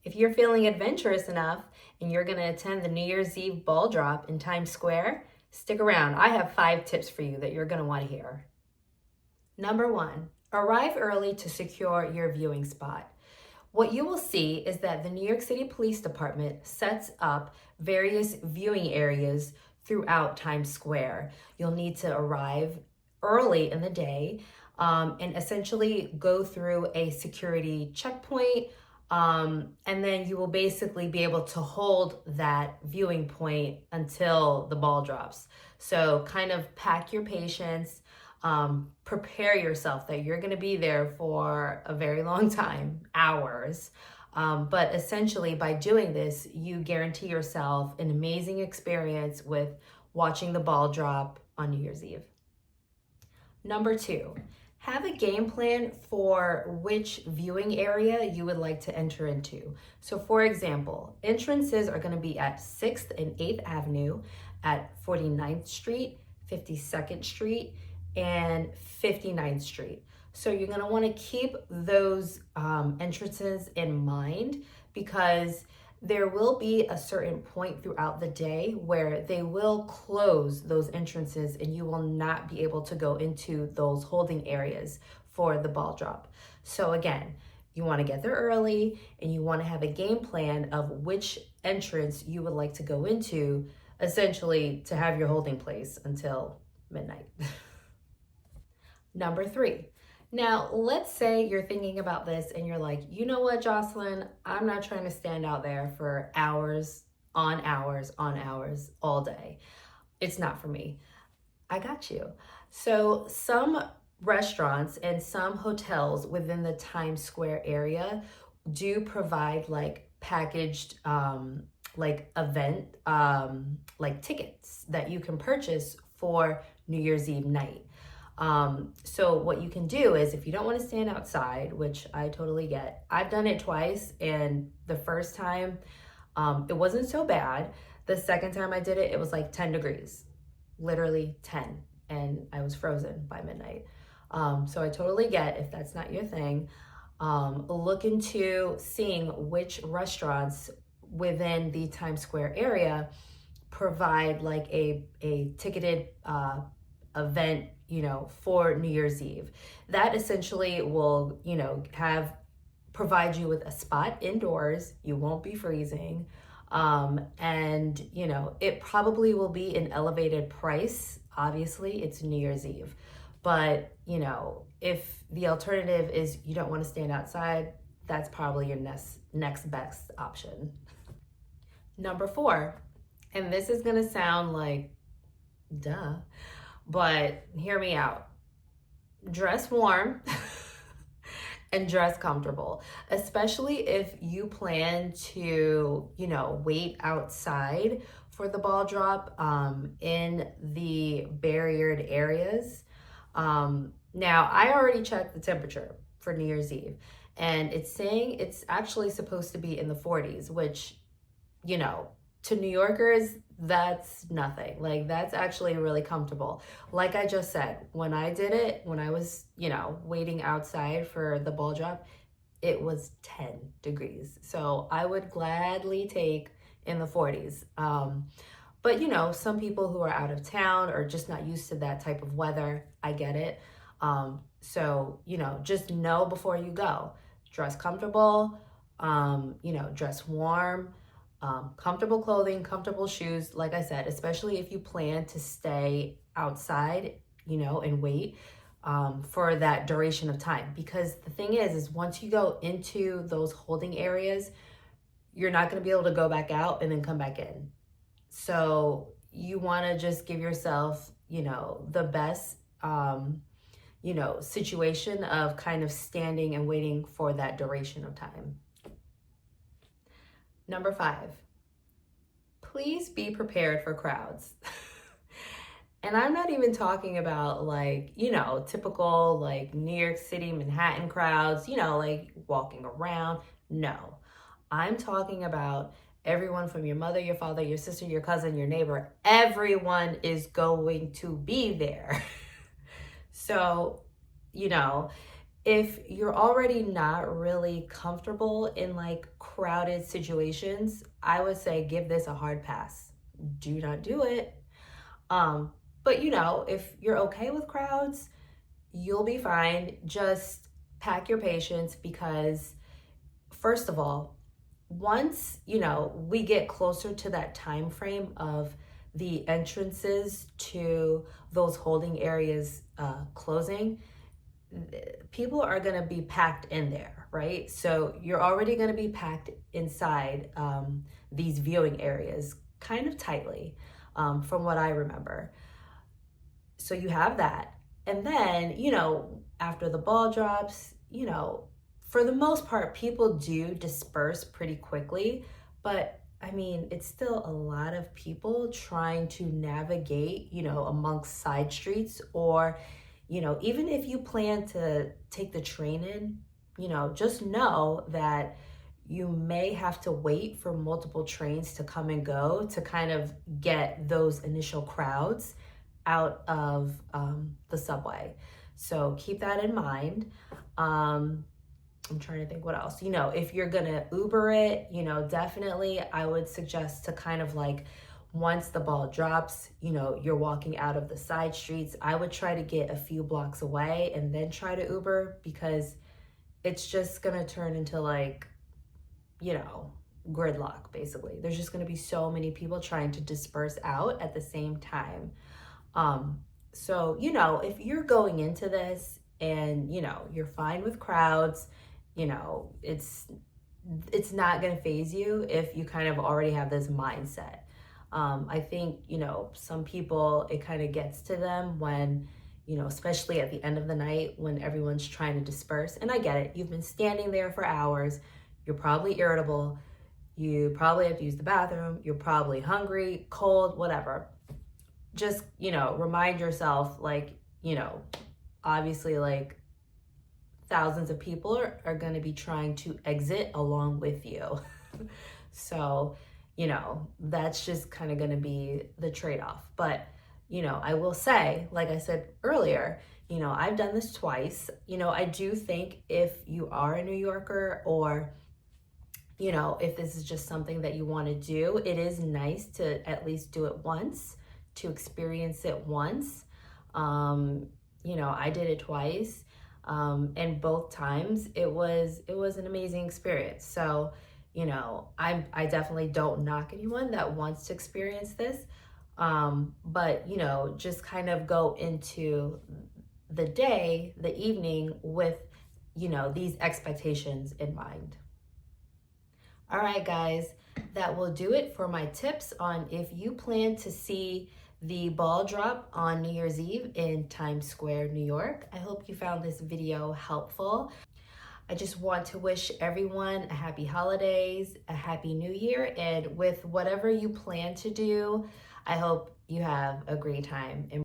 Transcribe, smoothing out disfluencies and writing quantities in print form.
If you're feeling adventurous enough and you're going to attend the New Year's Eve ball drop in Times Square, stick around. I have 5 tips for you that you're going to want to hear. Number 1, arrive early to secure your viewing spot. What you will see is that the New York City Police Department sets up various viewing areas throughout Times Square. You'll need to arrive early in the day and essentially go through a security checkpoint. And then you will basically be able to hold that viewing point until the ball drops. So kind of pack your patience, prepare yourself that you're going to be there for a very long time, hours. But essentially, by doing this, you guarantee yourself an amazing experience with watching the ball drop on New Year's Eve. Number 2, have a game plan for which viewing area you would like to enter into. So for example, entrances are going to be at 6th and 8th Avenue, at 49th Street, 52nd Street, and 59th Street. So you're going to want to keep those entrances in mind, because there will be a certain point throughout the day where they will close those entrances and you will not be able to go into those holding areas for the ball drop. So again, you want to get there early and you want to have a game plan of which entrance you would like to go into, essentially to have your holding place until midnight. Number 3. Now, let's say you're thinking about this and you're like, you know what, Jocelyn, I'm not trying to stand out there for hours on hours on hours all day. It's not for me. I got you. So some restaurants and some hotels within the Times Square area do provide like packaged like event like tickets that you can purchase for New Year's Eve night. So what you can do is, if you don't want to stand outside, which I totally get, I've done it twice, and the first time, it wasn't so bad. The second time I did it, it was like 10 degrees, literally 10, and I was frozen by midnight. So I totally get if that's not your thing. Look into seeing which restaurants within the Times Square area provide like a ticketed, event, for New Year's Eve. That essentially will, provide you with a spot indoors. You won't be freezing. And, it probably will be an elevated price. Obviously, it's New Year's Eve. But, if the alternative is you don't want to stand outside, that's probably your next best option. Number 4, and this is going to sound like, duh, but hear me out. Dress warm and dress comfortable, especially if you plan to, wait outside for the ball drop in the barriered areas. Now, I already checked the temperature for New Year's Eve, and it's saying it's actually supposed to be in the 40s, which, to New Yorkers, that's nothing. Like, that's actually really comfortable. Like I just said, when I did it, when I was, waiting outside for the ball drop, it was 10 degrees. So I would gladly take in the 40s. But, some people who are out of town or just not used to that type of weather, I get it. So, just know before you go, dress comfortable, dress warm. Comfortable clothing, comfortable shoes, like I said, especially if you plan to stay outside, and wait for that duration of time. Because the thing is once you go into those holding areas, you're not going to be able to go back out and then come back in. So you want to just give yourself, the best, situation of kind of standing and waiting for that duration of time. Number 5, please be prepared for crowds. And I'm not even talking about like, typical like New York City, Manhattan crowds, like walking around. No, I'm talking about everyone from your mother, your father, your sister, your cousin, your neighbor. Everyone is going to be there. So, If you're already not really comfortable in like crowded situations, I would say give this a hard pass. Do not do it. Um, but if you're okay with crowds, you'll be fine. Just pack your patience because, first of all, once we get closer to that time frame of the entrances to those holding areas closing, people are going to be packed in there, right? So you're already going to be packed inside these viewing areas kind of tightly, from what I remember. So you have that. And then, after the ball drops, for the most part, people do disperse pretty quickly. But I mean, it's still a lot of people trying to navigate, amongst side streets, or, even if you plan to take the train in, just know that you may have to wait for multiple trains to come and go to kind of get those initial crowds out of the subway. So keep that in mind. I'm trying to think what else. If you're gonna Uber it, definitely I would suggest to kind of like, once the ball drops, you're walking out of the side streets, I would try to get a few blocks away and then try to Uber, because it's just gonna turn into like, gridlock basically. There's just gonna be so many people trying to disperse out at the same time. So, if you're going into this and, you're fine with crowds, it's not going to phase you if you kind of already have this mindset. I think, some people, it kind of gets to them when, especially at the end of the night when everyone's trying to disperse. And I get it. You've been standing there for hours. You're probably irritable. You probably have to use the bathroom. You're probably hungry, cold, whatever. Just, remind yourself, like, obviously, like, thousands of people are going to be trying to exit along with you. So, that's just kind of going to be the trade-off. But, I will say, like I said earlier, I've done this twice. I do think if you are a New Yorker, or if this is just something that you want to do, it is nice to at least do it once, to experience it once. I did it twice, and both times it was an amazing experience. So, I definitely don't knock anyone that wants to experience this, but just kind of go into the evening with these expectations in mind. All right, guys, that will do it for my tips on if you plan to see the ball drop on New Year's Eve in Times Square, New York. I hope you found this video helpful. I just want to wish everyone a happy holidays, a happy new year, and with whatever you plan to do, I hope you have a great time.